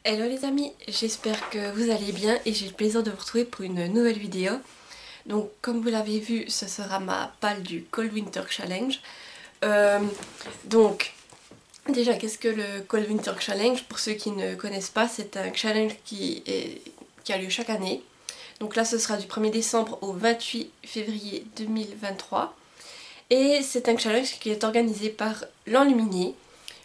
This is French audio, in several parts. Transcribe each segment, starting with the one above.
Hello les amis, j'espère que vous allez bien et j'ai le plaisir de vous retrouver pour une nouvelle vidéo. Donc comme vous l'avez vu, ce sera ma palle du Cold Winter Challenge. Euh, donc déjà, qu'est-ce que le Cold Winter Challenge? Pour ceux qui ne connaissent pas, c'est un challenge qui a lieu chaque année. Donc là ce sera du 1er décembre au 28 février 2023. Et c'est un challenge qui est organisé par l'Enluminé.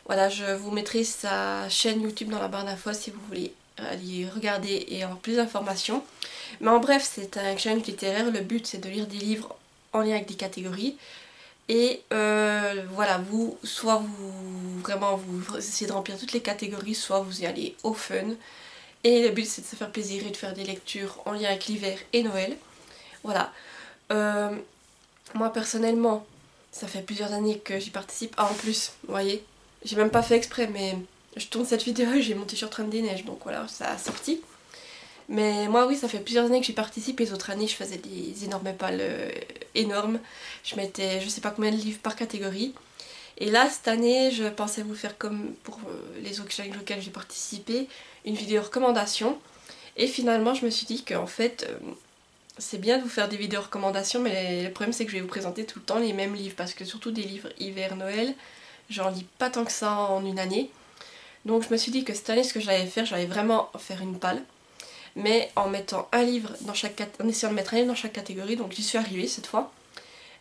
Voilà, je vous mettrai sa chaîne YouTube dans la barre d'infos si vous voulez aller regarder et avoir plus d'informations. Mais en bref, c'est un challenge littéraire. Le but, c'est de lire des livres en lien avec des catégories. Et voilà, vous essayez de remplir toutes les catégories, soit vous y allez au fun. Et le but, c'est de se faire plaisir et de faire des lectures en lien avec l'hiver et Noël. Voilà. Euh, Moi, personnellement, ça fait plusieurs années que j'y participe. Ah, en plus, vous voyez, j'ai même pas fait exprès, mais je tourne cette vidéo et j'ai mon t-shirt Reine des Neiges, donc voilà, ça a sorti. Mais moi, oui, ça fait plusieurs années que j'y participe. Les autres années, je faisais des énormes pales énormes. Je mettais je sais pas combien de livres par catégorie. Et là, cette année, je pensais vous faire comme pour les autres challenges auxquels j'ai participé, une vidéo recommandation. Et finalement, je me suis dit qu'en fait, c'est bien de vous faire des vidéos recommandations, mais le problème c'est que je vais vous présenter tout le temps les mêmes livres, parce que surtout des livres hiver-Noël, j'en lis pas tant que ça en une année. Donc je me suis dit que cette année, ce que j'allais faire, j'allais vraiment faire une palle, mais en mettant un livre dans en essayant de mettre un livre dans chaque catégorie, donc j'y suis arrivée cette fois.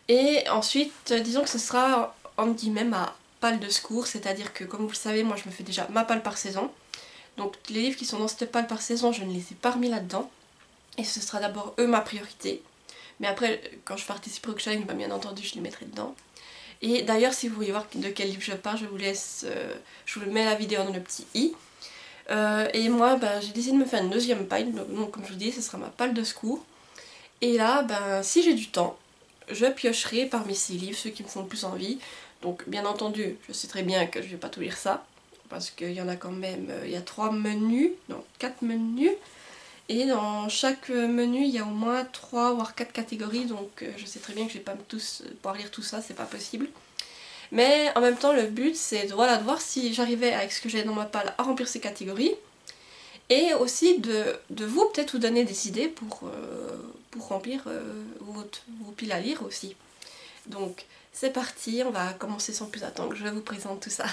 Et ensuite, disons que ce sera entre guillemets ma palle de secours, c'est-à-dire que comme vous le savez, moi je me fais déjà ma palle par saison. Donc les livres qui sont dans cette palle par saison, je ne les ai pas remis là-dedans. Et ce sera d'abord eux ma priorité. Mais après, quand je participerai au challenge, bah, bien entendu, je les mettrai dedans. Et d'ailleurs, si vous voulez voir de quel livre je parle, je vous mets la vidéo dans le petit i. Et moi, bah, j'ai décidé de me faire une deuxième paille. Donc, comme je vous dis, ce sera ma palle de secours. Et là, ben, si j'ai du temps, je piocherai parmi ces livres ceux qui me font le plus envie. Donc, bien entendu, je sais très bien que je vais pas tout lire ça. Parce qu'il y en a quand même, il y a 3 menus, non, 4 menus. Et dans chaque menu, il y a au moins 3 voire 4 catégories, donc je sais très bien que je vais pas tous pouvoir lire tout ça, c'est pas possible. Mais en même temps, le but c'est de, voilà, de voir si j'arrivais avec ce que j'ai dans ma palle à remplir ces catégories. Et aussi de vous peut-être vous donner des idées pour remplir vos piles à lire aussi. Donc c'est parti, on va commencer sans plus attendre, je vous présente tout ça.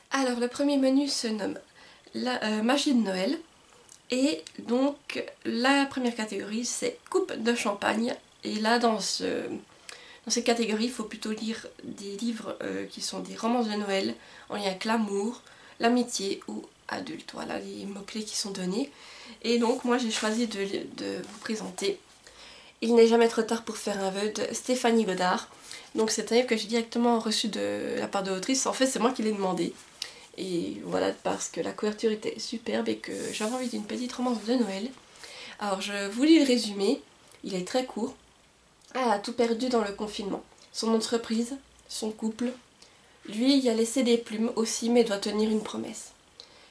Alors le premier menu se nomme la magie de Noël. Et donc la première catégorie c'est coupe de champagne. Et là dans cette catégorie il faut plutôt lire des livres qui sont des romances de Noël en lien avec l'amour, l'amitié ou adulte. Voilà les mots-clés qui sont donnés. Et donc moi j'ai choisi de vous présenter Il n'est jamais trop tard pour faire un vœu de Stéphanie Godard. Donc c'est un livre que j'ai directement reçu de la part de l'autrice. En fait c'est moi qui l'ai demandé. Et voilà, parce que la couverture était superbe et que j'avais envie d'une petite romance de Noël. Alors je vous lis le résumé, il est très court. Elle a tout perdu dans le confinement. Son entreprise, son couple. Lui y a laissé des plumes aussi, mais doit tenir une promesse.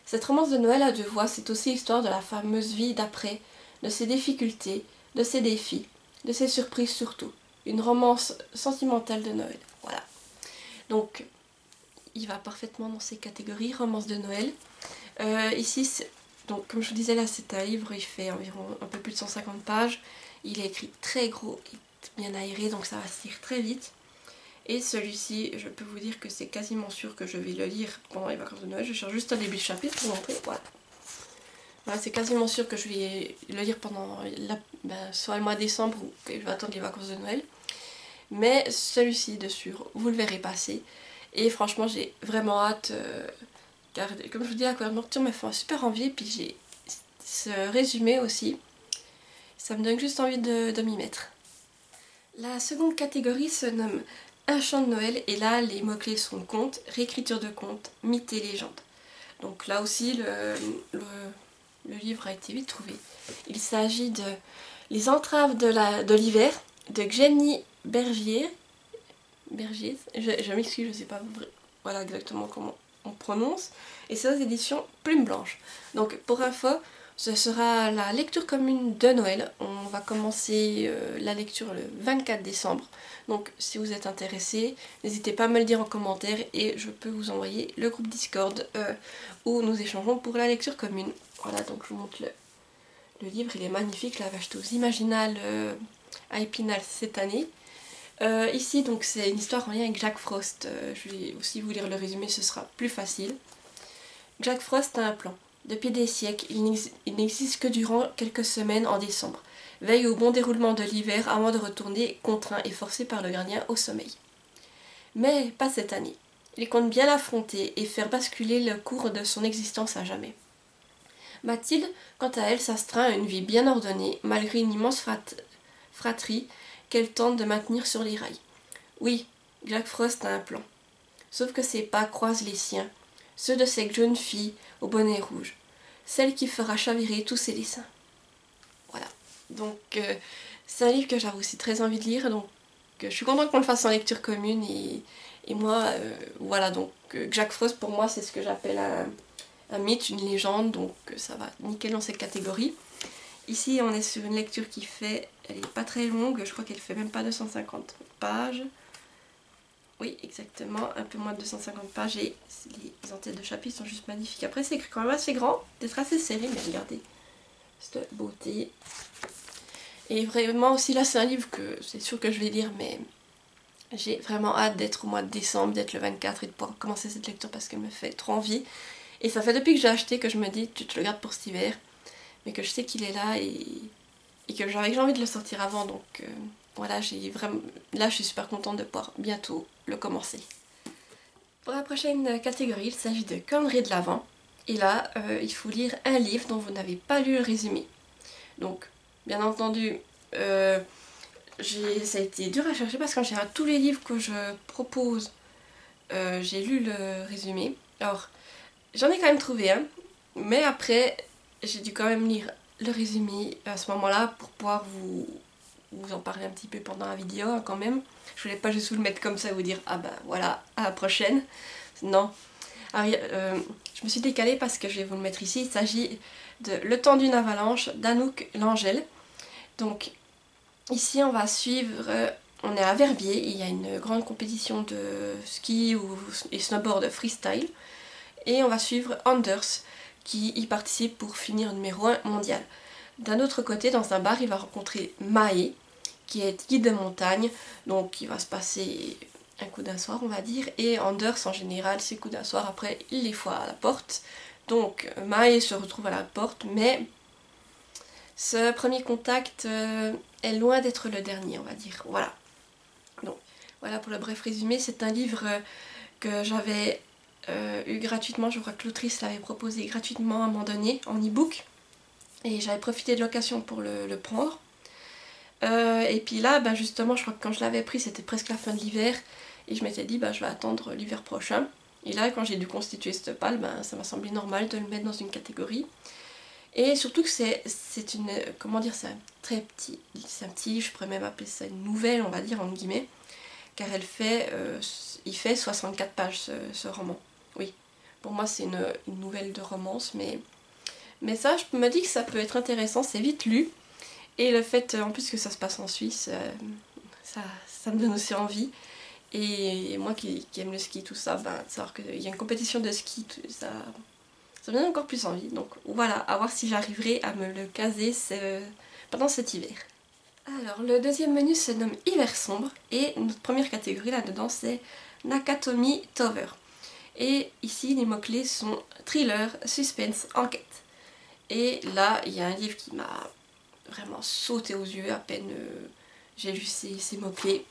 Cette romance de Noël à deux voix, c'est aussi l'histoire de la fameuse vie d'après, de ses difficultés, de ses défis, de ses surprises surtout. Une romance sentimentale de Noël. Voilà. Donc, il va parfaitement dans ces catégories, romance de Noël. Ici, donc comme je vous disais là, c'est un livre, il fait environ un peu plus de 150 pages. Il est écrit très gros, bien aéré, donc ça va se lire très vite. Et celui-ci, je peux vous dire que c'est quasiment sûr que je vais le lire pendant les vacances de Noël. Je cherche juste un début de chapitre pour montrer. Voilà. Voilà, c'est quasiment sûr que je vais le lire pendant soit le mois de décembre ou que je vais attendre les vacances de Noël. Mais celui-ci, de sûr, vous le verrez passer. Et franchement, j'ai vraiment hâte. Car comme je vous dis, la couverture me fait super envie. Et puis j'ai ce résumé aussi. Ça me donne juste envie de m'y mettre. La seconde catégorie se nomme Un chant de Noël. Et là, les mots-clés sont contes, réécriture de contes, mythes et légendes. Donc là aussi, le livre a été vite trouvé. Il s'agit de Les entraves de l'hiver de Jenny Bergier. Je m'excuse, je ne sais pas voilà exactement comment on prononce. Et c'est aux éditions Plume Blanche. Donc pour info, Ce sera la lecture commune de Noël. On va commencer la lecture le 24 décembre. Donc si vous êtes intéressés, n'hésitez pas à me le dire en commentaire et je peux vous envoyer le groupe Discord où nous échangeons pour la lecture commune. Voilà, donc je vous montre le livre, il est magnifique. Je l'avais acheté aux Imaginales à Épinal cette année. Ici, donc c'est une histoire en lien avec Jack Frost. Je vais aussi vous lire le résumé, ce sera plus facile. Jack Frost a un plan. Depuis des siècles, il n'existe que durant quelques semaines en décembre. Veille au bon déroulement de l'hiver avant de retourner, contraint et forcé par le gardien, au sommeil. Mais pas cette année. Il compte bien l'affronter et faire basculer le cours de son existence à jamais. Mathilde, quant à elle, s'astreint à une vie bien ordonnée, malgré une immense fratrie qu'elle tente de maintenir sur les rails. Oui, Jack Frost a un plan. Sauf que ses pas croisent les siens, ceux de cette jeune fille au bonnet rouge, celle qui fera chavirer tous ses dessins. Voilà. Donc c'est un livre que j'avais aussi très envie de lire, donc je suis contente qu'on le fasse en lecture commune et moi, voilà, donc Jack Frost pour moi c'est ce que j'appelle un mythe, une légende, donc ça va nickel dans cette catégorie. Ici on est sur une lecture qui fait, elle est pas très longue, je crois qu'elle fait même pas 250 pages. Oui, exactement, un peu moins de 250 pages et les entêtes de chapitres sont juste magnifiques. Après, c'est écrit quand même assez grand, peut-être assez serré, mais regardez cette beauté. Et vraiment aussi, là, c'est un livre que c'est sûr que je vais lire, mais j'ai vraiment hâte d'être au mois de décembre, d'être le 24 et de pouvoir commencer cette lecture parce qu'elle me fait trop envie. Et ça fait depuis que j'ai acheté que je me dis, tu te le gardes pour cet hiver, mais que je sais qu'il est là et que j'ai envie de le sortir avant, donc voilà, là je suis super contente de pouvoir bientôt le commencer. Pour la prochaine catégorie, il s'agit de calendrier de l'Avent. Et là, il faut lire un livre dont vous n'avez pas lu le résumé. Donc, bien entendu, ça a été dur à chercher parce qu'en général, tous les livres que je propose, j'ai lu le résumé. Alors, j'en ai quand même trouvé un, mais après, j'ai dû quand même lire le résumé à ce moment-là pour pouvoir vous en parler un petit peu pendant la vidéo hein, quand même. Je voulais pas juste vous le mettre comme ça et vous dire ah bah voilà, à la prochaine. Non. Alors, je me suis décalée parce que je vais vous le mettre ici. Il s'agit de Le temps d'une avalanche d'Anouk Langel. Donc ici on va suivre, on est à Verbier, il y a une grande compétition de ski et snowboard freestyle. Et on va suivre Anders qui y participe pour finir numéro 1 mondial. D'un autre côté, dans un bar, il va rencontrer Maë, qui est guide de montagne, donc il va se passer un coup d'un soir on va dire, et Anders en général ses coups d'un soir après il les foire à la porte. Donc Maë se retrouve à la porte, mais ce premier contact est loin d'être le dernier on va dire, voilà. Donc voilà pour le bref résumé, c'est un livre que j'avais eu gratuitement, je crois que l'autrice l'avait proposé gratuitement à un moment donné en e-book, et j'avais profité de l'occasion pour le prendre. Et puis là, ben justement, je crois que quand je l'avais pris, c'était presque la fin de l'hiver. Et je m'étais dit, ben, je vais attendre l'hiver prochain. Et là, quand j'ai dû constituer cette palle, ben, ça m'a semblé normal de le mettre dans une catégorie. Et surtout que c'est une... Comment dire, c'est un petit livre, je pourrais même appeler ça une nouvelle, on va dire, entre guillemets. Car il fait 64 pages, ce roman. Oui, pour moi, c'est une nouvelle de romance. Mais ça, je me dis que ça peut être intéressant, c'est vite lu. Et le fait en plus que ça se passe en Suisse, ça me donne aussi envie. Et moi qui aime le ski, tout ça, ben, savoir qu'il y a une compétition de ski, ça me donne encore plus envie. Donc voilà, à voir si j'arriverai à me le caser pendant cet hiver. Alors le deuxième menu se nomme Hiver sombre et notre première catégorie là-dedans c'est Nakatomi Tower. Et ici les mots-clés sont thriller, suspense, enquête. Et là il y a un livre qui m'a vraiment sauté aux yeux à peine j'ai lu ces mots-clés.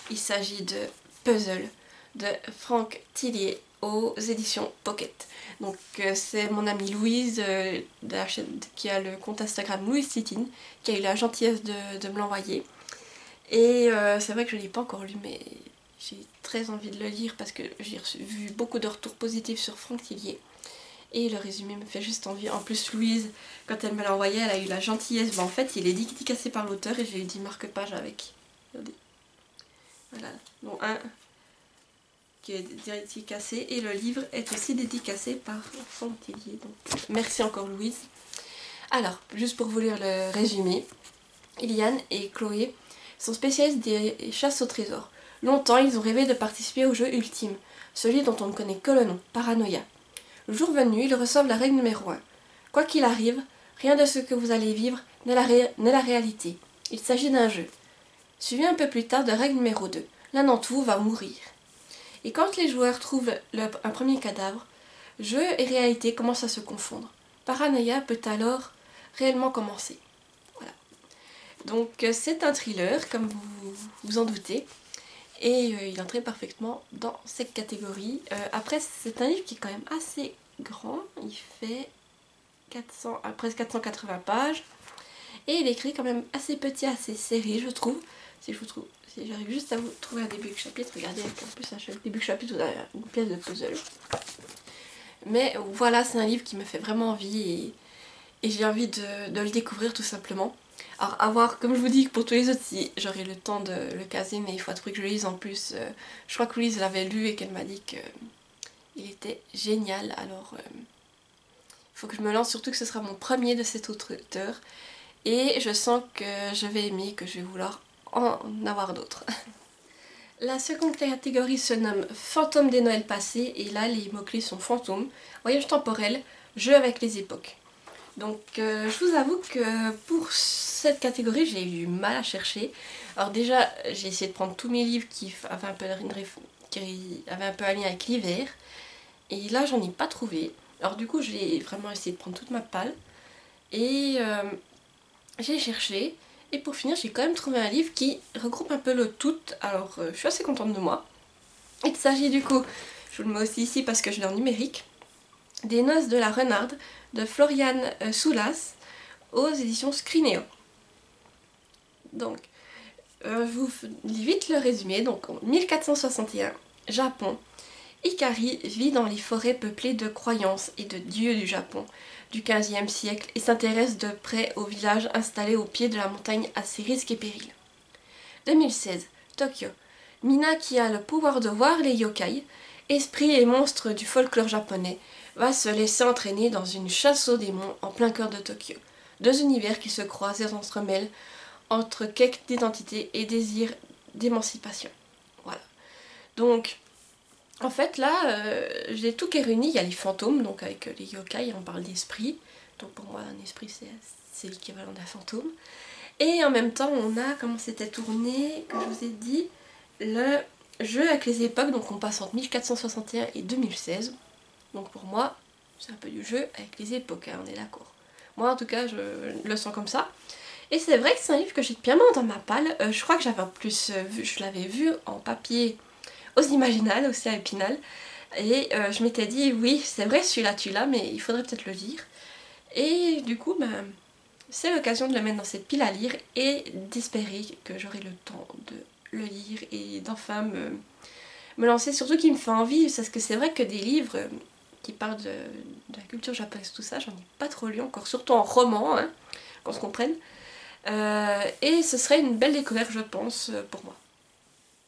Il s'agit de Puzzle de Franck Tillier aux éditions Pocket. Donc c'est mon amie Louise de la chaîne qui a le compte Instagram Louise Titine qui a eu la gentillesse de me l'envoyer. Et c'est vrai que je ne l'ai pas encore lu mais j'ai très envie de le lire parce que j'ai vu beaucoup de retours positifs sur Franck Tillier. Et le résumé me fait juste envie. En plus, Louise, quand elle me l'a envoyé, elle a eu la gentillesse. Ben, en fait, il est dédicacé par l'auteur et j'ai eu 10 marque-pages avec. Regardez. Voilà. Donc un qui est dédicacé et le livre est aussi dédicacé par Franck Tillier. Donc merci encore Louise. Alors, juste pour vous lire le résumé, Ilian et Chloé sont spécialistes des chasses au trésor. Longtemps, ils ont rêvé de participer au jeu ultime, celui dont on ne connaît que le nom, Paranoia. Le jour venu, ils reçoivent la règle numéro 1. Quoi qu'il arrive, rien de ce que vous allez vivre n'est la réalité. Il s'agit d'un jeu. Suivi un peu plus tard de règle numéro 2. L'un d'entre vous va mourir. Et quand les joueurs trouvent un premier cadavre, jeu et réalité commencent à se confondre. Paranoia peut alors réellement commencer. Voilà. Donc c'est un thriller, comme vous vous en doutez, et il entrait parfaitement dans cette catégorie. Après, c'est un livre qui est quand même assez grand, il fait presque 480 pages, et il est écrit quand même assez petit, assez serré, je trouve. Si j'arrive juste à vous trouver un début de chapitre, regardez, en plus un début de chapitre, vous avez une pièce de puzzle. Mais voilà, c'est un livre qui me fait vraiment envie et j'ai envie de le découvrir tout simplement. Alors à voir, comme je vous dis, pour tous les autres, si j'aurai le temps de le caser, mais il faut à tout prix que je le lise en plus. Je crois que Louise l'avait lu et qu'elle m'a dit qu'il était génial, alors il faut que je me lance, surtout que ce sera mon premier de cet auteur. Et je sens que je vais aimer, que je vais vouloir en avoir d'autres. La seconde catégorie se nomme Fantômes des Noëls passés, et là les mots-clés sont fantômes, voyage temporel, jeu avec les époques. Donc je vous avoue que pour cette catégorie j'ai eu mal à chercher. Alors déjà j'ai essayé de prendre tous mes livres qui avaient un peu un lien avec l'hiver, et là j'en ai pas trouvé. Alors du coup j'ai vraiment essayé de prendre toute ma palle, et j'ai cherché. Et pour finir, j'ai quand même trouvé un livre qui regroupe un peu le tout, alors je suis assez contente de moi. Il s'agit du coup, je vous le mets aussi ici parce que je l'ai en numérique, des Noces de la Renarde de Floriane Soulas aux éditions Scrinéo. Donc, je vous lis vite le résumé. Donc en 1461, Japon, Hikari vit dans les forêts peuplées de croyances et de dieux du Japon du XVe siècle et s'intéresse de près au village installé au pied de la montagne à ses risques et périls. 2016, Tokyo. Mina, qui a le pouvoir de voir les yokai, esprits et monstres du folklore japonais, va se laisser entraîner dans une chasse aux démons en plein cœur de Tokyo. Deux univers qui se croisent et s'entremêlent entre quête d'identité et désir d'émancipation. Voilà. Donc, en fait, là, j'ai tout qui est réuni. Il y a les fantômes, donc avec les yokai, on parle d'esprit. Donc pour moi, un esprit, c'est l'équivalent d'un fantôme. Et en même temps, on a, comment c'était tourné, comme je vous ai dit, le jeu avec les époques. Donc on passe entre 1461 et 2016. Donc pour moi, c'est un peu du jeu avec les époques, hein, on est d'accord. Moi, en tout cas, je le sens comme ça. Et c'est vrai que c'est un livre que j'ai bien mis dans ma palle. Je crois que j'avais en plus vu, je l'avais vu en papier aux Imaginales, aussi à Épinal. Et je m'étais dit, oui, c'est vrai, celui-là tu l'as, mais il faudrait peut-être le lire. Et du coup, ben, c'est l'occasion de le mettre dans cette pile à lire et d'espérer que j'aurai le temps de le lire et d'enfin me lancer. Surtout qu'il me fait envie, parce que c'est vrai que des livres qui parlent de la culture japonaise, tout ça, j'en ai pas trop lu encore, surtout en roman, hein, qu'on se comprenne. Et ce serait une belle découverte, je pense, pour moi.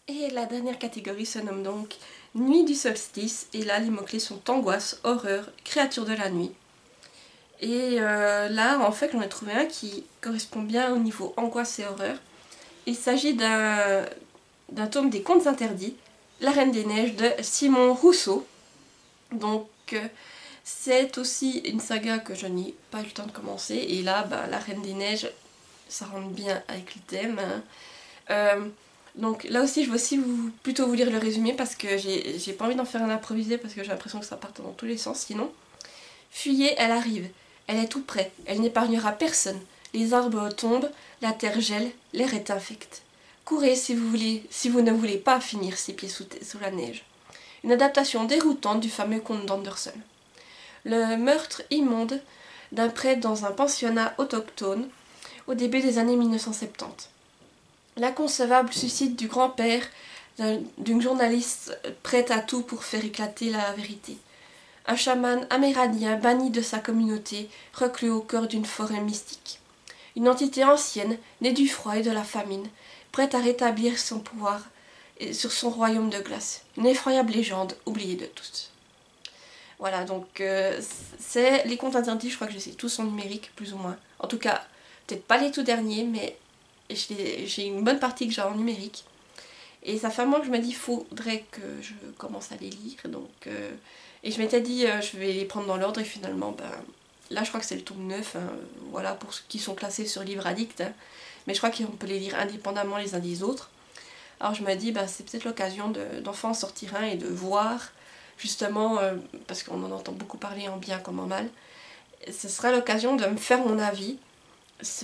Et la dernière catégorie se nomme donc Nuit du solstice, et là les mots-clés sont angoisse, horreur, créature de la nuit. Et là en fait j'en ai trouvé un qui correspond bien au niveau angoisse et horreur. Il s'agit d'un tome des Contes interdits, La Reine des Neiges de Simon Rousseau. Donc c'est aussi une saga que je n'ai pas eu le temps de commencer, et là bah, La Reine des Neiges ça rentre bien avec le thème. Donc là aussi je vais aussi plutôt vous lire le résumé parce que j'ai pas envie d'en faire un improvisé parce que j'ai l'impression que ça part dans tous les sens sinon. Fuyez, elle arrive, elle est tout près, elle n'épargnera personne. Les arbres tombent, la terre gèle, l'air est infect. Courez si vous ne voulez pas finir ses pieds sous la neige. Une adaptation déroutante du fameux conte d'Anderson. Le meurtre immonde d'un prêtre dans un pensionnat autochtone au début des années 1970. L'inconcevable suicide du grand-père d'une journaliste prête à tout pour faire éclater la vérité. Un chaman amérindien banni de sa communauté, reclus au cœur d'une forêt mystique. Une entité ancienne, née du froid et de la famine, prête à rétablir son pouvoir sur son royaume de glace. Une effroyable légende oubliée de tous. Voilà, donc c'est les contes interdits, je crois que je les ai tous en numérique, plus ou moins. En tout cas, peut-être pas les tout derniers, mais j'ai une bonne partie que j'ai en numérique. Et ça fait un mois que je me dis, il faudrait que je commence à les lire. Donc, et je m'étais dit, je vais les prendre dans l'ordre, et finalement, ben, là je crois que c'est le tome 9, hein, voilà, pour ceux qui sont classés sur Livre Addict. Hein. Mais je crois qu'on peut les lire indépendamment les uns des autres. Alors je me dis, ben, c'est peut-être l'occasion d'enfin en sortir un et de voir, justement, parce qu'on en entend beaucoup parler en bien comme en mal, ce sera l'occasion de me faire mon avis.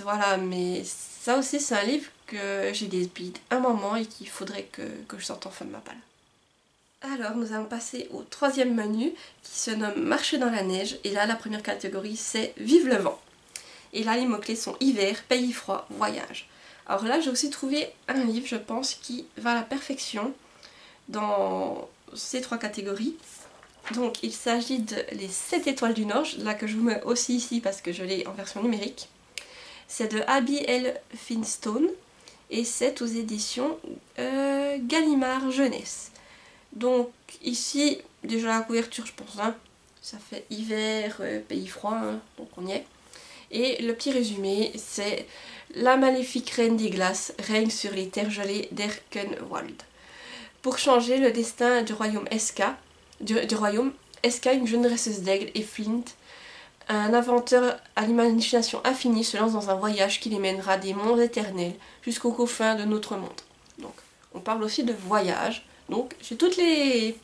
Voilà, mais ça aussi c'est un livre que j'ai depuis un moment et qu'il faudrait que je sorte enfin de ma palle. Alors nous allons passer au troisième menu qui se nomme Marcher dans la neige, et là la première catégorie c'est Vive le vent. Et là les mots-clés sont hiver, pays froid, voyage. Alors là j'ai aussi trouvé un livre je pense qui va à la perfection dans ces trois catégories. Donc il s'agit de Les 7 étoiles du Nord, là que je vous mets aussi ici parce que je l'ai en version numérique. C'est de Abby L. Finstone et c'est aux éditions Gallimard Jeunesse. Donc ici, déjà la couverture je pense, hein, ça fait hiver, pays froid, hein, donc on y est. Et le petit résumé, c'est la maléfique reine des glaces règne sur les terres gelées d'Erkenwald. Pour changer le destin du royaume Eska, une jeune dresseuse d'aigle, et Flint, un inventeur à l'imagination infinie, se lance dans un voyage qui les mènera des mondes éternels jusqu'aux confins de notre monde. Donc, on parle aussi de voyage. Donc, j'ai toutes les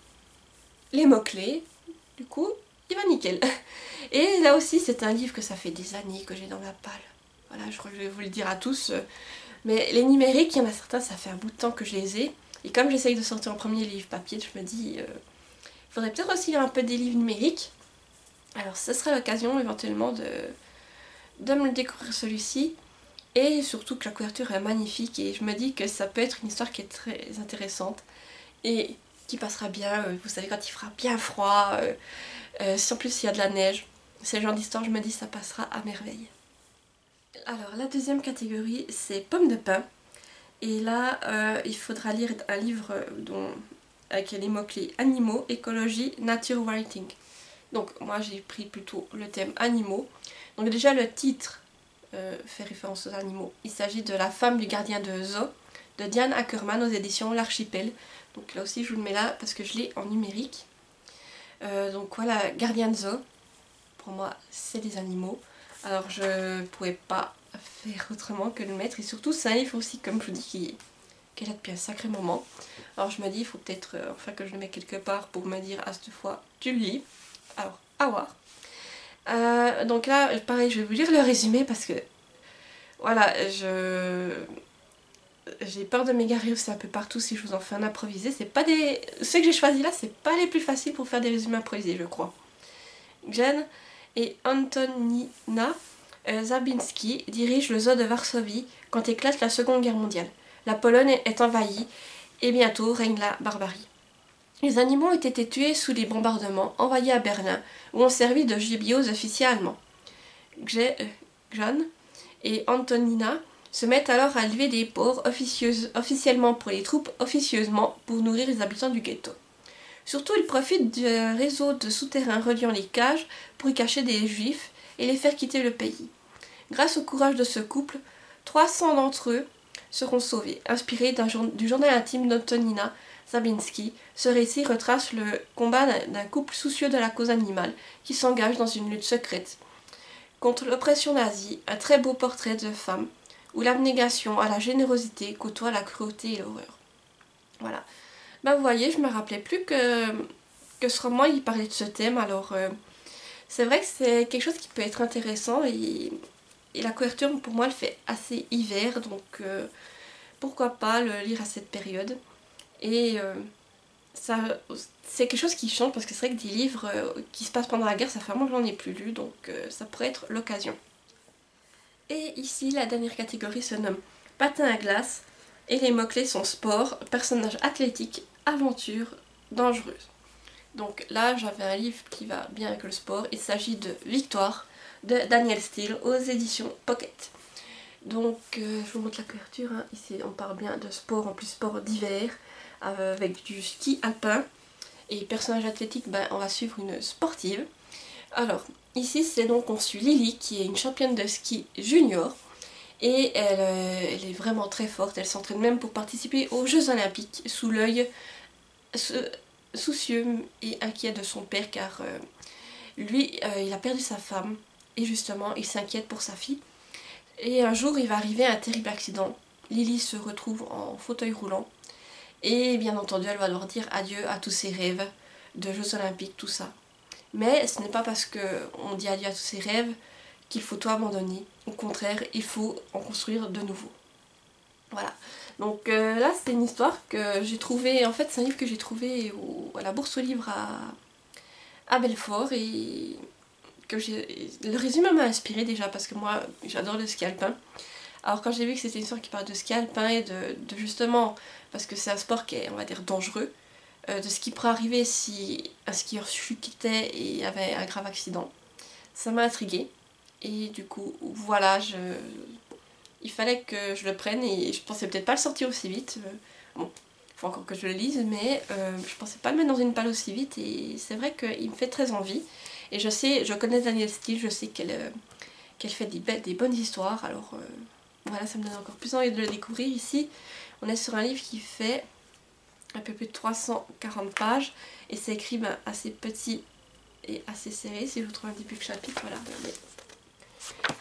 mots-clés. Du coup, il va nickel. Et là aussi, c'est un livre que ça fait des années que j'ai dans ma palle. Voilà, je crois que je vais vous le dire à tous. Mais les numériques, il y en a certains, ça fait un bout de temps que je les ai. Et comme j'essaye de sortir en premier livre papier, je me dis, il faudrait peut-être aussi lire un peu des livres numériques. Alors, ce sera l'occasion éventuellement de me le découvrir celui-ci. Et surtout que la couverture est magnifique et je me dis que ça peut être une histoire qui est très intéressante et qui passera bien, vous savez, quand il fera bien froid, si en plus il y a de la neige. C'est le genre d'histoire, je me dis, ça passera à merveille. Alors, la deuxième catégorie, c'est Pommes de pin. Et là, il faudra lire un livre avec les mots-clés animaux, écologie, nature writing. Donc, moi, j'ai pris plutôt le thème animaux. Donc, déjà, le titre fait référence aux animaux. Il s'agit de La femme du gardien de zoo de Diane Ackerman aux éditions L'Archipel. Donc, là aussi, je vous le mets là parce que je l'ai en numérique. Donc, voilà, gardien de zoo. Pour moi, c'est des animaux. Alors, je pourrais pas faire autrement que de le mettre. Et surtout, c'est un livre aussi, comme je vous dis, qui est là depuis un sacré moment. Alors, je me dis, il faut peut-être enfin que je le mette quelque part pour me dire, à cette fois, tu le lis. Alors, à voir. Donc là, pareil, je vais vous lire le résumé parce que, voilà, j'ai peur de m'égarer aussi un peu partout si je vous en fais un improvisé. C'est pas des... Ceux que j'ai choisis là, c'est pas les plus faciles pour faire des résumés improvisés, je crois. Jen et Antonina Zabinski dirigent le zoo de Varsovie quand éclate la Seconde Guerre mondiale. La Pologne est envahie et bientôt règne la barbarie. Les animaux ont été tués sous les bombardements envoyés à Berlin, où ont servi de gibier aux officiers allemands. John et Antonina se mettent alors à élever des porcs officiellement pour les troupes, officieusement pour nourrir les habitants du ghetto. Surtout, ils profitent du réseau de souterrains reliant les cages pour y cacher des juifs et les faire quitter le pays. Grâce au courage de ce couple, 300 d'entre eux seront sauvés. Inspiré du journal intime d'Antonina Zabinski, ce récit retrace le combat d'un couple soucieux de la cause animale qui s'engage dans une lutte secrète contre l'oppression nazie, un très beau portrait de femme où l'abnégation à la générosité côtoie la cruauté et l'horreur. Voilà. Ben vous voyez, je me rappelais plus que ce roman il parlait de ce thème, alors c'est vrai que c'est quelque chose qui peut être intéressant et la couverture pour moi elle fait assez hiver, donc pourquoi pas le lire à cette période. Et ça, c'est quelque chose qui change parce que c'est vrai que des livres qui se passent pendant la guerre, ça fait vraiment que j'en ai plus lu, donc ça pourrait être l'occasion. Et ici, la dernière catégorie se nomme Patin à glace, et les mots-clés sont sport, personnage athlétique, aventure, dangereuse. Donc là, j'avais un livre qui va bien avec le sport, il s'agit de Victoire de Daniel Steele aux éditions Pocket. Donc je vous montre la couverture, hein. Ici on parle bien de sport, en plus sport d'hiver, avec du ski alpin. Et personnage athlétique, on va suivre une sportive. Alors, ici c'est donc on suit Lily qui est une championne de ski junior. Et elle est vraiment très forte, elle s'entraîne même pour participer aux Jeux Olympiques sous l'œil soucieux et inquiet de son père car lui il a perdu sa femme et justement il s'inquiète pour sa fille. Et un jour il va arriver un terrible accident, Lily se retrouve en fauteuil roulant et bien entendu elle va devoir dire adieu à tous ses rêves de Jeux Olympiques, tout ça. Mais ce n'est pas parce qu'on dit adieu à tous ses rêves qu'il faut tout abandonner. Au contraire, il faut en construire de nouveaux. Voilà. Donc là, c'est une histoire que j'ai trouvée... En fait, c'est un livre que j'ai trouvé à la Bourse aux livres à Belfort et que le résumé m'a inspiré déjà parce que moi, j'adore le ski alpin. Alors quand j'ai vu que c'était une histoire qui parlait de ski alpin et de justement... Parce que c'est un sport qui est, on va dire, dangereux. De ce qui pourrait arriver si un skieur chutait et avait un grave accident. Ça m'a intriguée. Et du coup, voilà, il fallait que je le prenne et je pensais peut-être pas le sortir aussi vite. Bon, il faut encore que je le lise, mais je pensais pas le mettre dans une palle aussi vite et c'est vrai qu'il me fait très envie. Et je connais Danielle Steele, je sais qu'elle fait des bonnes histoires, alors voilà, ça me donne encore plus envie de le découvrir. Ici, on est sur un livre qui fait un peu plus de 340 pages et c'est écrit assez petit et assez serré. Si je vous trouve un début de chapitre, voilà, regardez.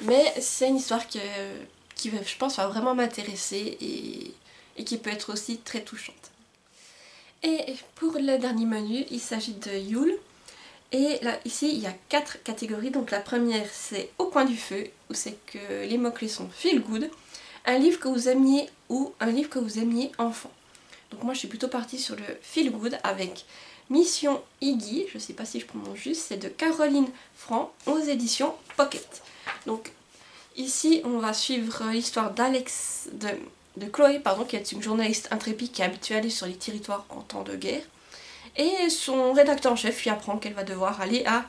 Mais c'est une histoire qui, je pense, va vraiment m'intéresser et qui peut être aussi très touchante. Et pour le dernier menu, il s'agit de Yule. Et là, ici, il y a 4 catégories. Donc la première, c'est Au coin du feu, où c'est que les mots-clés sont Feel Good, un livre que vous aimiez ou un livre que vous aimiez enfant. Donc moi, je suis plutôt partie sur le Feel Good avec Mission Iggy, je ne sais pas si je prononce juste, c'est de Caroline Franc aux éditions Pocket. Donc ici, on va suivre l'histoire de Chloé, qui est une journaliste intrépide qui est habituée à aller sur les territoires en temps de guerre. Et son rédacteur en chef lui apprend qu'elle va devoir aller à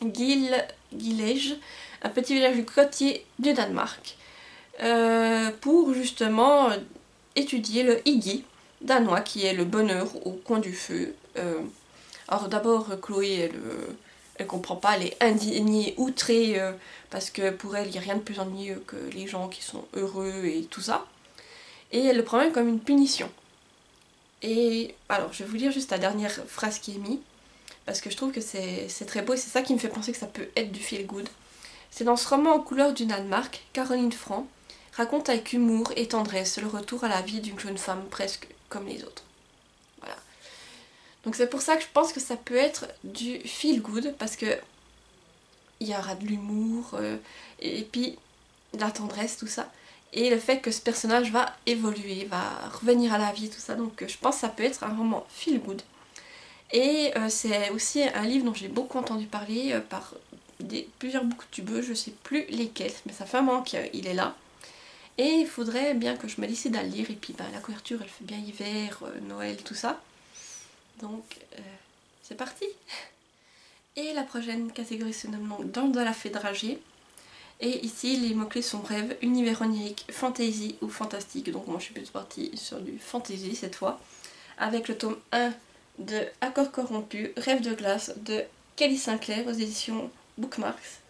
Gillege, un petit village côtier du Danemark, pour justement étudier le Iggy danois, qui est le bonheur au coin du feu. Alors d'abord, Chloé, elle comprend pas, elle est indignée, outrée, parce que pour elle, il n'y a rien de plus ennuyeux que les gens qui sont heureux et tout ça. Et elle le prend même comme une punition. Et alors, je vais vous lire juste la dernière phrase qui est mise, parce que je trouve que c'est très beau et c'est ça qui me fait penser que ça peut être du feel good. C'est dans ce roman aux couleurs du Danemark, Caroline Franc raconte avec humour et tendresse le retour à la vie d'une jeune femme presque comme les autres. Voilà. Donc c'est pour ça que je pense que ça peut être du feel good, parce que il y aura de l'humour, et puis de la tendresse, tout ça. Et le fait que ce personnage va évoluer, va revenir à la vie, tout ça. Donc je pense que ça peut être un roman feel good. Et c'est aussi un livre dont j'ai beaucoup entendu parler par plusieurs booktubeurs, je sais plus lesquels, mais ça fait un moment qu'il est là. Et il faudrait bien que je me décide à le lire. Et puis la couverture, elle fait bien hiver, Noël, tout ça. Donc c'est parti. Et la prochaine catégorie se nomme donc Dans de la fée dragée. Et ici, les mots-clés sont rêve, univers onirique, fantasy ou fantastique. Donc moi je suis plutôt partie sur du fantasy cette fois. Avec le tome 1 de Accords corrompus, Rêve de glace de Kelly Sinclair aux éditions Bookmarks.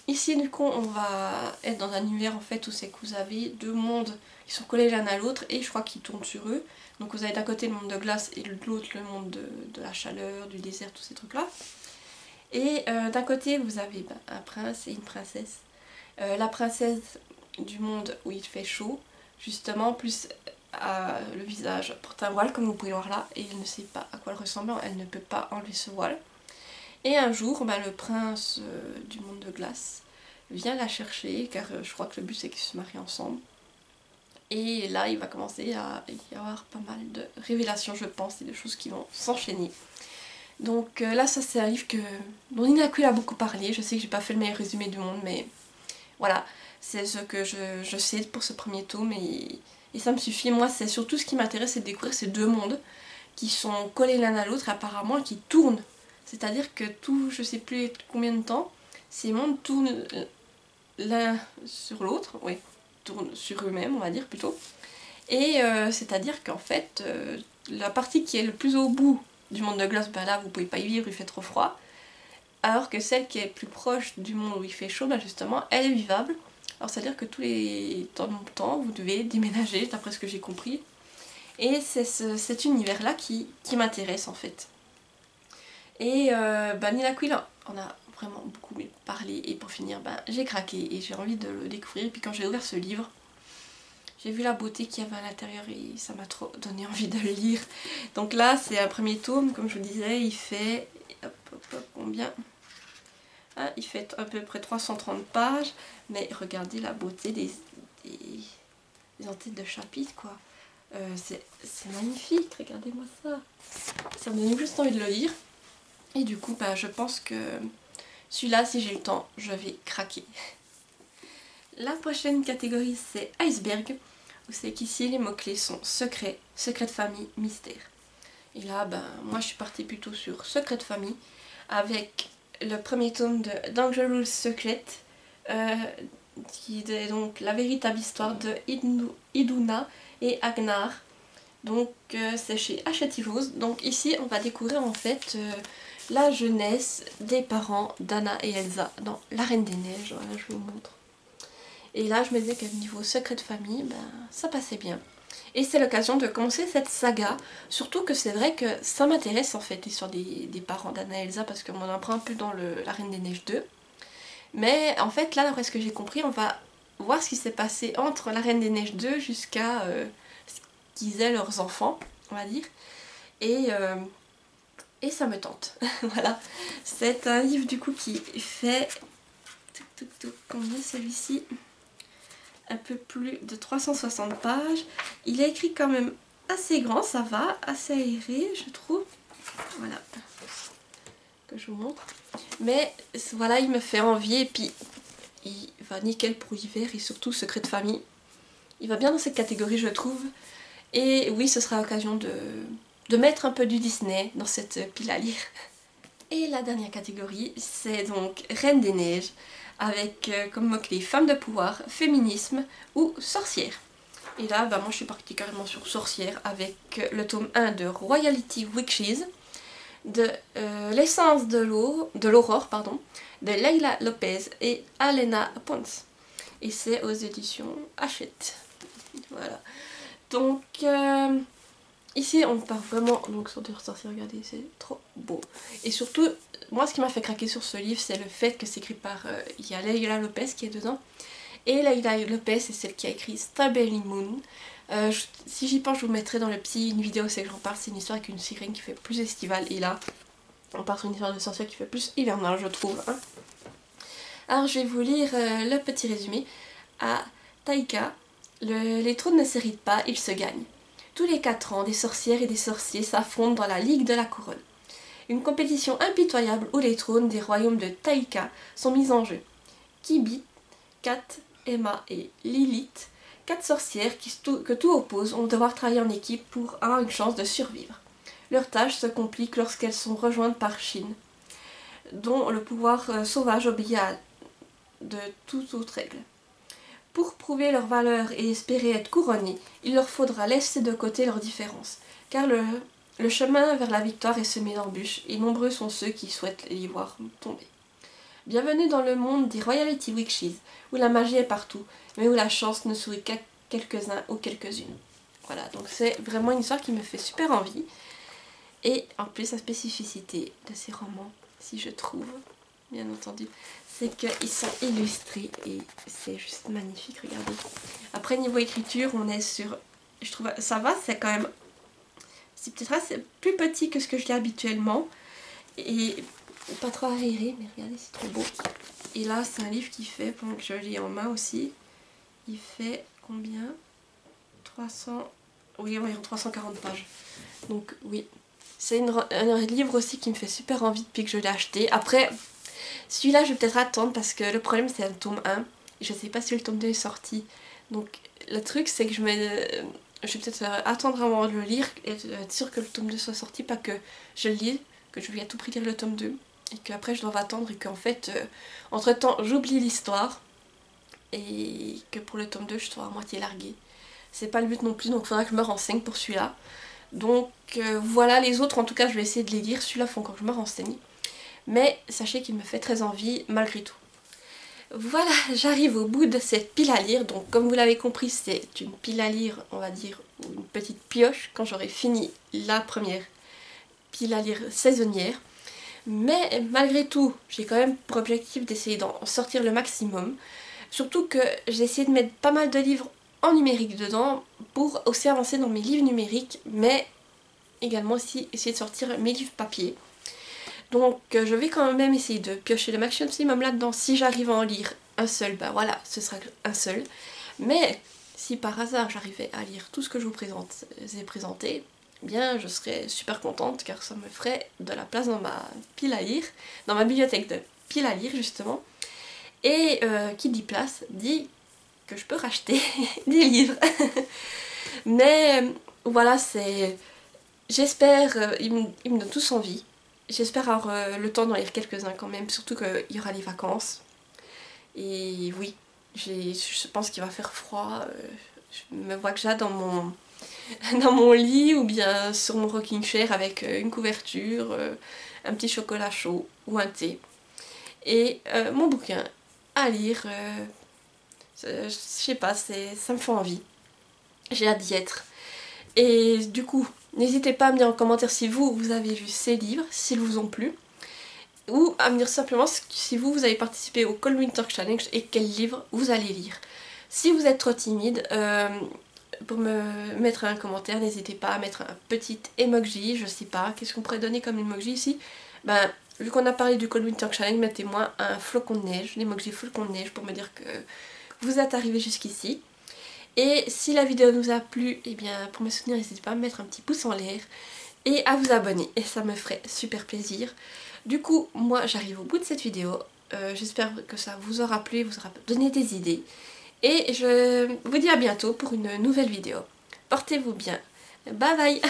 Ici du coup on va être dans un univers en fait où c'est que vous avez deux mondes qui sont collés l'un à l'autre et je crois qu'ils tournent sur eux. Donc vous avez d'un côté le monde de glace et de l'autre le monde de la chaleur, du désert, tous ces trucs là. Et d'un côté vous avez un prince et une princesse. La princesse du monde où il fait chaud, justement, plus le visage porte un voile comme vous pouvez voir là et elle ne sait pas à quoi elle ressemble, elle ne peut pas enlever ce voile. Et un jour, le prince du monde de glace vient la chercher, car je crois que le but c'est qu'ils se marient ensemble. Et là, il va commencer à y avoir pas mal de révélations, je pense, et de choses qui vont s'enchaîner. Donc là, ça c'est un livre dont Inaku a beaucoup parlé. Je sais que j'ai pas fait le meilleur résumé du monde, mais voilà, c'est ce que je sais pour ce premier tome et ça me suffit. Moi, c'est surtout ce qui m'intéresse, c'est de découvrir ces deux mondes qui sont collés l'un à l'autre apparemment et qui tournent. C'est-à-dire que tout, je sais plus combien de temps, ces mondes tournent l'un sur l'autre, oui, tournent sur eux-mêmes, on va dire plutôt. Et c'est-à-dire qu'en fait, la partie qui est le plus au bout du monde de Gloss, ben là vous pouvez pas y vivre, il fait trop froid. Alors que celle qui est plus proche du monde où il fait chaud, ben justement, elle est vivable. Alors c'est à dire que tous les temps, vous devez déménager, d'après ce que j'ai compris. Et c'est cet univers-là qui m'intéresse en fait. Et Nina Quill, on a vraiment beaucoup parlé. Et pour finir, j'ai craqué et j'ai envie de le découvrir. Et puis quand j'ai ouvert ce livre, j'ai vu la beauté qu'il y avait à l'intérieur et ça m'a trop donné envie de le lire. Donc là, c'est un premier tome, comme je vous disais, il fait... combien il fait à peu près 330 pages. Mais regardez la beauté des entêtes de chapitres, quoi. C'est magnifique, regardez-moi ça. Ça me donne juste envie de le lire. Et du coup, je pense que celui-là, si j'ai le temps, je vais craquer. La prochaine catégorie, c'est Iceberg. Vous savez qu'ici, les mots-clés sont secret, secret de famille, mystère. Et là, moi, je suis partie plutôt sur secret de famille, avec le premier tome de Dangerous Secret, qui est donc la véritable histoire de Iduna et Agnar. Donc c'est chez Hachette Rose. Donc ici on va découvrir en fait la jeunesse des parents d'Anna et Elsa dans La Reine des Neiges. Voilà, je vous montre. Et là je me disais qu'à niveau secret de famille, ça passait bien. Et c'est l'occasion de commencer cette saga. Surtout que c'est vrai que ça m'intéresse en fait, l'histoire des parents d'Anna et Elsa, parce qu'on en apprend un peu dans La Reine des Neiges 2. Mais en fait là, d'après ce que j'ai compris, on va voir ce qui s'est passé entre La Reine des Neiges 2 jusqu'à ce qu'ils aient leurs enfants, on va dire. Et ça me tente. Voilà. C'est un livre du coup qui fait... Combien celui-ci? Un peu plus de 360 pages. Il est écrit quand même assez grand, ça va, assez aéré je trouve. Voilà. Que je vous montre. Mais voilà, il me fait envie et puis il va nickel pour l'hiver et surtout secret de famille. Il va bien dans cette catégorie je trouve. Et oui, ce sera l'occasion de mettre un peu du Disney dans cette pile à lire. Et la dernière catégorie, c'est donc Reine des Neiges, avec comme mot-clé femme de pouvoir, féminisme ou sorcière. Et là, moi je suis partie carrément sur sorcière, avec le tome 1 de Royalty Witches, de l'essence de l'aurore, de Leila Lopez et Alena Pons. Et c'est aux éditions Hachette. Voilà. Donc, ici on part vraiment donc sur des sorcières, regardez, c'est trop beau. Et surtout, moi ce qui m'a fait craquer sur ce livre, c'est le fait que c'est écrit par, il y a Leila Lopez qui est dedans. Et Leila Lopez, c'est celle qui a écrit Strawberry Moon. Si j'y pense, je vous mettrai dans le petit une vidéo, c'est que j'en parle, c'est une histoire avec une sirène qui fait plus estivale. Et là, on part sur une histoire de sorcière qui fait plus hivernale, je trouve. Hein. Alors je vais vous lire le petit résumé. À Taika, les trônes ne s'héritent pas, ils se gagnent. Tous les 4 ans, des sorcières et des sorciers s'affrontent dans la Ligue de la Couronne. Une compétition impitoyable où les trônes des royaumes de Taika sont mis en jeu. Kibit, Kat, Emma et Lilith, 4 sorcières que tout oppose, vont devoir travailler en équipe pour avoir une chance de survivre. Leur tâche se complique lorsqu'elles sont rejointes par Shin, dont le pouvoir sauvage obéit à de toute autre règle. Pour prouver leur valeur et espérer être couronnées, il leur faudra laisser de côté leurs différences, car le chemin vers la victoire est semé d'embûches, et nombreux sont ceux qui souhaitent les voir tomber. Bienvenue dans le monde des Royalty Witches, où la magie est partout, mais où la chance ne sourit qu'à quelques-uns ou quelques-unes. Voilà, donc c'est vraiment une histoire qui me fait super envie. Et en plus, la spécificité de ces romans, si je trouve, bien entendu, c'est qu'ils sont illustrés et c'est juste magnifique, regardez. Après, niveau écriture, on est sur... Je trouve ça va, c'est quand même... C'est peut-être assez plus petit que ce que je lis habituellement. Et pas trop aéré, mais regardez, c'est trop beau. Et là, c'est un livre qui fait, pendant que je lis en main aussi, il fait combien? 300... Oui, environ 340 pages. Donc oui, c'est un livre aussi qui me fait super envie depuis que je l'ai acheté. Après, celui-là, je vais peut-être attendre parce que le problème, c'est le tome 1. Et je sais pas si le tome 2 est sorti. Donc le truc, c'est que je vais peut-être attendre avant de le lire et être sûre que le tome 2 soit sorti, pas que je le lise, que je vais à tout prix lire le tome 2. Et qu'après, je dois attendre et qu'en fait, entre-temps, j'oublie l'histoire. Et que pour le tome 2, je sois à moitié larguée. C'est pas le but non plus, donc il faudra que je me renseigne pour celui-là. Donc voilà, les autres en tout cas je vais essayer de les lire, celui-là faut encore que je me renseigne. Mais sachez qu'il me fait très envie malgré tout. Voilà, j'arrive au bout de cette pile à lire, donc comme vous l'avez compris c'est une pile à lire, on va dire, ou une petite pioche quand j'aurai fini la première pile à lire saisonnière. Mais malgré tout, j'ai quand même pour objectif d'essayer d'en sortir le maximum. Surtout que j'ai essayé de mettre pas mal de livres en numérique dedans pour aussi avancer dans mes livres numériques, mais également aussi essayer de sortir mes livres papier. Donc je vais quand même essayer de piocher le maximum là-dedans. Si j'arrive à en lire un seul, ben voilà, ce sera un seul. Mais si par hasard j'arrivais à lire tout ce que je vous ai présenté, eh bien je serais super contente car ça me ferait de la place dans ma pile à lire, dans ma bibliothèque de pile à lire justement. Et qui dit place dit que je peux racheter des livres. Mais voilà, c'est... J'espère, ils me donnent tous envie. J'espère avoir le temps d'en lire quelques-uns quand même, surtout qu'il y aura les vacances. Et oui, je pense qu'il va faire froid. Je me vois que là dans dans mon lit ou bien sur mon rocking chair avec une couverture, un petit chocolat chaud ou un thé. Et mon bouquin à lire, je sais pas, ça me fait envie. J'ai hâte d'y être. Et du coup, n'hésitez pas à me dire en commentaire si vous avez vu ces livres, s'ils vous ont plu. Ou à me dire simplement si vous avez participé au Cold Winter Challenge et quel livre vous allez lire. Si vous êtes trop timide, pour me mettre un commentaire, n'hésitez pas à mettre un petit emoji, je sais pas, qu'est-ce qu'on pourrait donner comme emoji ici? Ben, vu qu'on a parlé du Cold Winter Challenge, mettez-moi un flocon de neige, l'emoji flocon de neige pour me dire que vous êtes arrivé jusqu'ici. Et si la vidéo nous a plu, eh bien pour me soutenir, n'hésitez pas à me mettre un petit pouce en l'air et à vous abonner, et ça me ferait super plaisir. Du coup, moi j'arrive au bout de cette vidéo, j'espère que ça vous aura plu, vous aura donné des idées. Et je vous dis à bientôt pour une nouvelle vidéo. Portez-vous bien, bye bye.